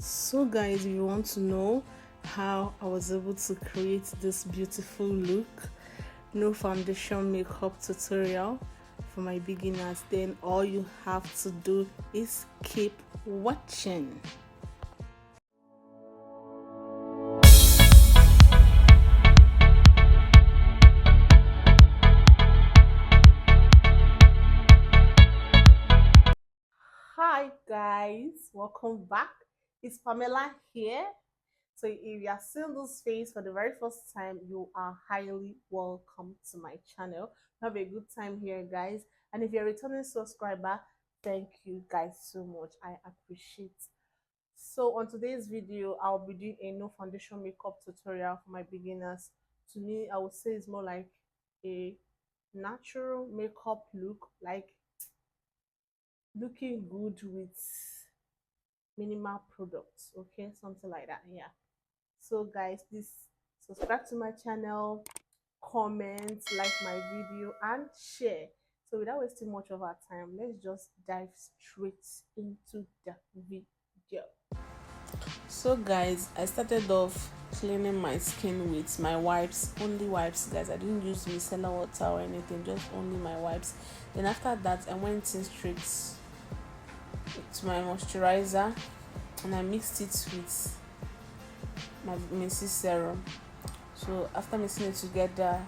So guys, if you want to know how I was able to create this beautiful look, no foundation makeup tutorial for my beginners, then all you have to do is keep watching. Hi guys, welcome back. It's Pamela here. So if you are seeing this face for the very first time, you are highly welcome to my channel. Have a good time here, guys. And if you're a returning subscriber, thank you guys so much. I appreciate. So on today's video, I'll be doing a no foundation makeup tutorial for my beginners. To me, I would say it's more like a natural makeup look, like looking good with minimal products, okay, something like that. Yeah. So guys, please subscribe to my channel, comment, like my video, and share. So without wasting much of our time, let's just dive straight into the video. So guys, I started off cleaning my skin with my wipes, only wipes guys. I didn't use micellar water or anything, just only my wipes. Then after that, I went in straight to my moisturizer and I mixed it with my vitamin C serum. So after mixing it together,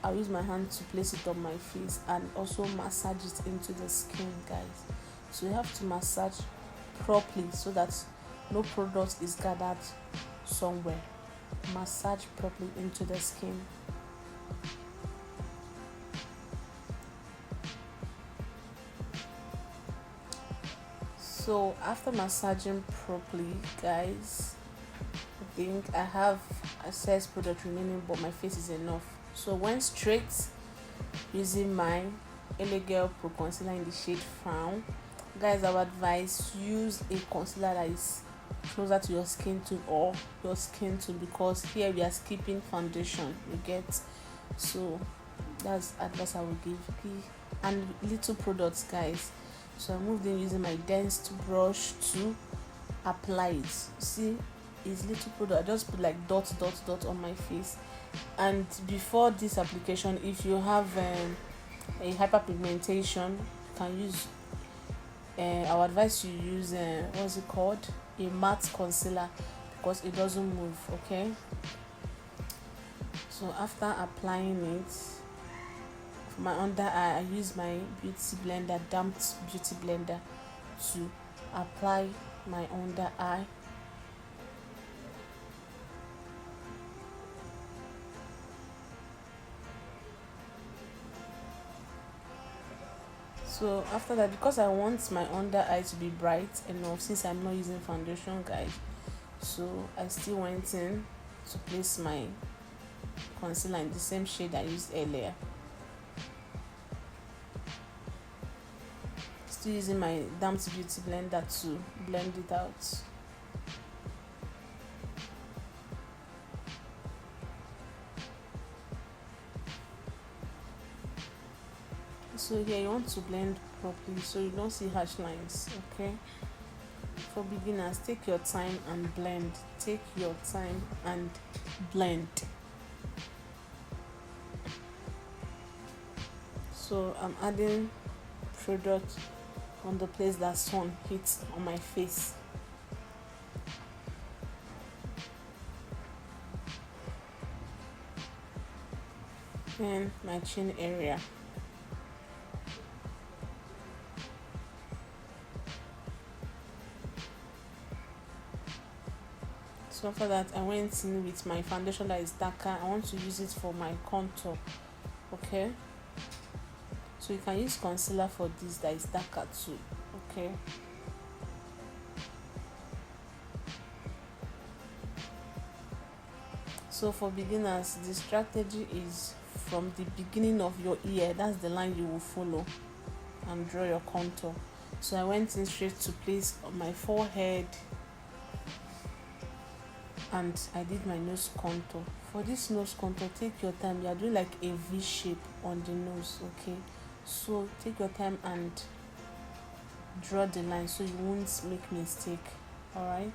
I'll use my hand to place it on my face and also massage it into the skin, guys. So you have to massage properly so that no product is gathered somewhere. Massage properly into the skin. So after massaging properly, guys, I think I have excess product remaining, but my face is enough. So went straight using my LA Girl Pro Concealer in the shade Frown. Guys, I would advise use a concealer that is closer to your skin tone or your skin tone, because here we are skipping foundation, you get. So that's advice I will give. And little products, guys. So I moved in using my dense brush to apply it. See, it's little product. I just put like dot on my face. And before this application, if you have a hyperpigmentation, you can use I would advise you use what's it called, a matte concealer, because it doesn't move. Okay, so after applying it for my under eye, I use my beauty blender, damped beauty blender, to apply my under eye. So after that, because I want my under eye to be bright enough, since I'm not using foundation, guys, so I still went in to place my concealer in the same shade I used earlier. Still using my damped beauty blender to blend it out. So here you want to blend properly so you don't see harsh lines. Okay, for beginners, take your time and blend. Take your time and blend. So I'm adding product on the place that sun hits on my face. And my chin area. So after that, I went in with my foundation that is darker. I want to use it for my contour. Okay, so you can use concealer for this that is darker too. Okay, so for beginners, the strategy is from the beginning of your ear, that's the line you will follow, and draw your contour. So I went in straight to place on my forehead, and I did my nose contour. For this nose contour, take your time. You are doing like a V shape on the nose. Okay, so take your time and draw the line so you won't make mistake. All right.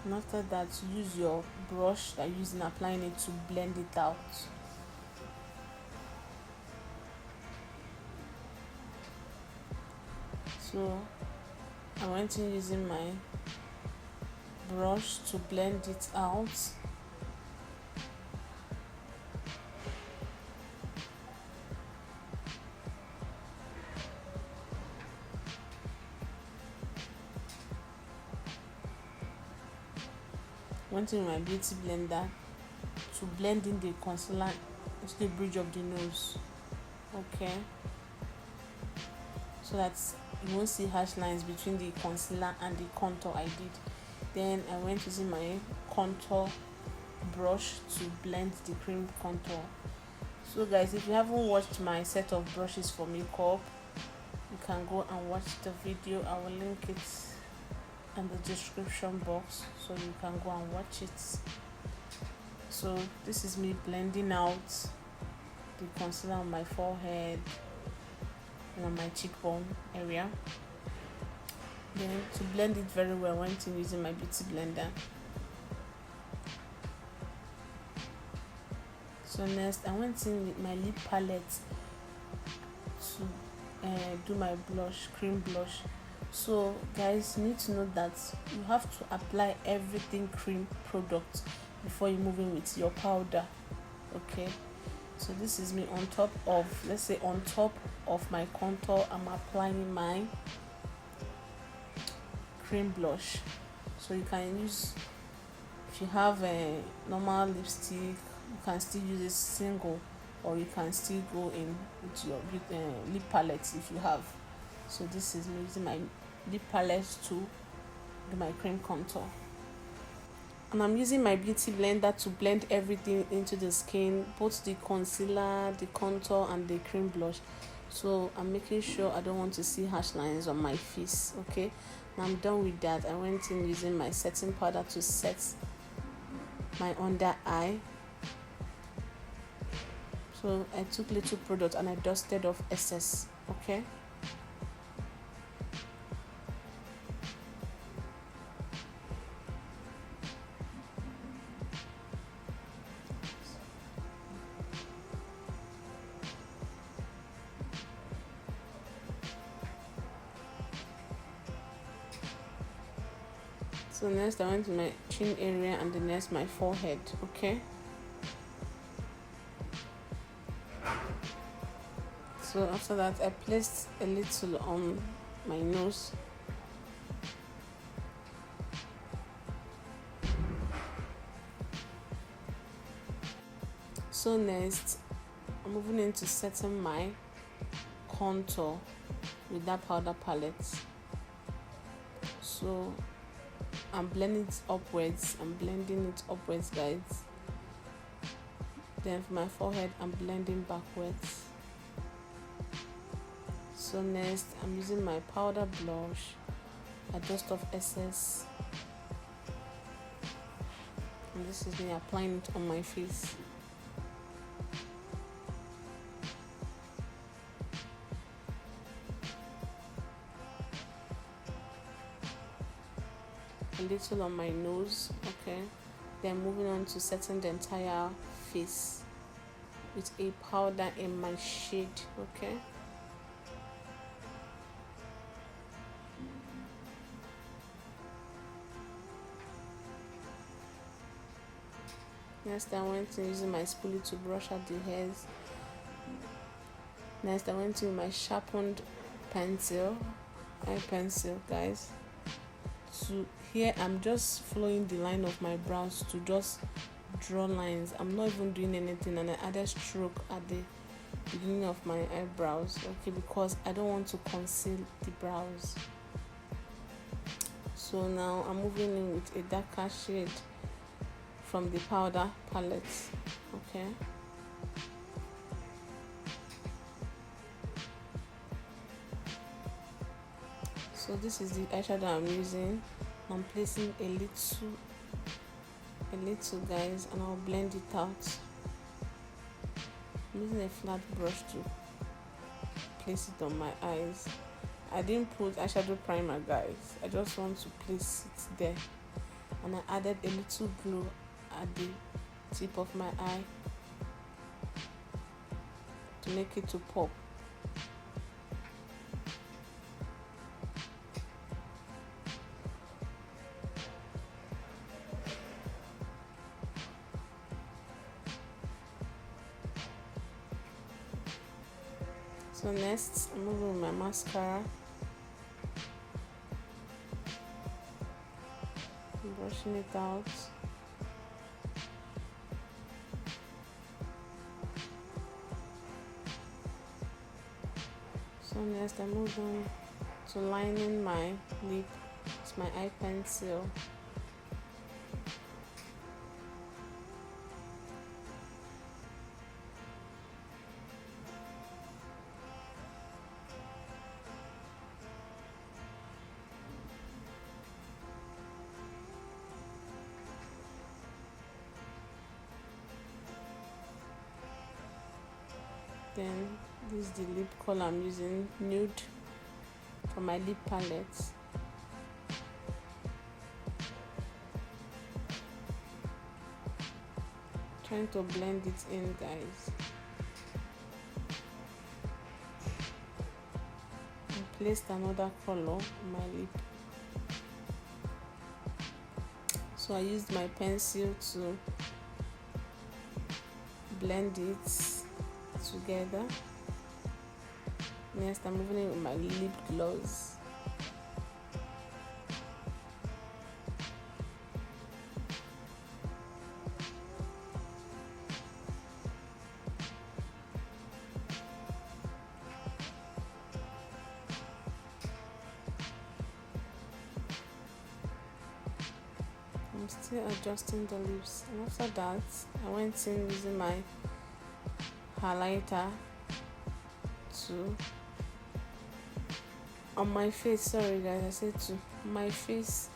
And after that, use your brush that you're using, applying it to blend it out. So I went in using my brush to blend it out. Went in my beauty blender to blend in the concealer into the bridge of the nose. Okay, so that you won't see harsh lines between the concealer and the contour I did. Then I went using my contour brush to blend the cream contour. So guys, if you haven't watched my set of brushes for makeup, you can go and watch the video. I will link it in the description box so you can go and watch it. So this is me blending out the concealer on my forehead and on my cheekbone area. Then to blend it very well, I went in using my beauty blender. So next I went in with my lip palette to do my blush, cream blush. So guys, you need to know that you have to apply everything cream product before you move in with your powder. Okay, so this is me on top of, let's say on top of my contour, I'm applying my cream blush. So you can use, if you have a normal lipstick, you can still use a single, or you can still go in with your lip palette if you have. So this is me using my lip palette to do my cream contour. And I'm using my beauty blender to blend everything into the skin, both the concealer, the contour, and the cream blush. So I'm making sure I don't want to see harsh lines on my face. Okay, and I'm done with that. I went in using my setting powder to set my under eye. So I took little product and I dusted off excess. Okay, so next I went to my chin area and the next my forehead. Okay, so after that I placed a little on my nose. So next I'm moving into setting my contour with that powder palette. So I'm blending it upwards, guys. Then for my forehead I'm blending backwards. So next I'm using my powder blush. I dust off excess, and this is me applying it on my face. A little on my nose. Okay, then moving on to setting the entire face with a powder in my shade. Okay, next I went in using my spoolie to brush out the hairs. Next I went in my sharpened pencil, eye pencil, guys. So here I'm just following the line of my brows to just draw lines. I'm not even doing anything, and I added stroke at the beginning of my eyebrows. Okay, because I don't want to conceal the brows. So now I'm moving in with a darker shade from the powder palette. Okay, so this is the eyeshadow I'm using. I'm placing a little, guys, and I'll blend it out. I'm using a flat brush to place it on my eyes. I didn't put eyeshadow primer, guys. I just want to place it there, and I added a little glue at the tip of my eye to make it to pop. So next, I'm moving with my mascara. I'm brushing it out. So next, I'm moving to lining my lip with my eye pencil. Then this is the lip color I'm using, nude, for my lip palette. Trying to blend it in, guys. I placed another color on my lip. So I used my pencil to blend it together. Next, I'm moving in with my lip gloss. I'm still adjusting the lips, and after that I went in using my highlighter to on my face. Sorry guys, I said to my face,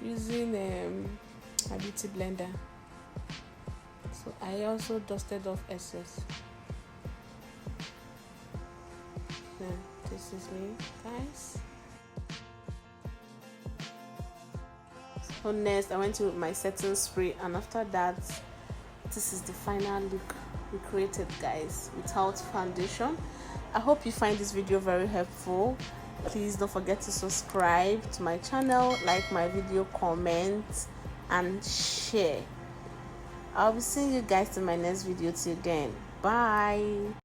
using a beauty blender. So I also dusted off excess. Yeah, this is me, guys. So next I went in with my setting spray, and after that, this is the final look we created, guys, without foundation. I hope you find this video very helpful. Please don't forget to subscribe to my channel, like my video, comment and share. I'll be seeing you guys in my next video. Till then, bye.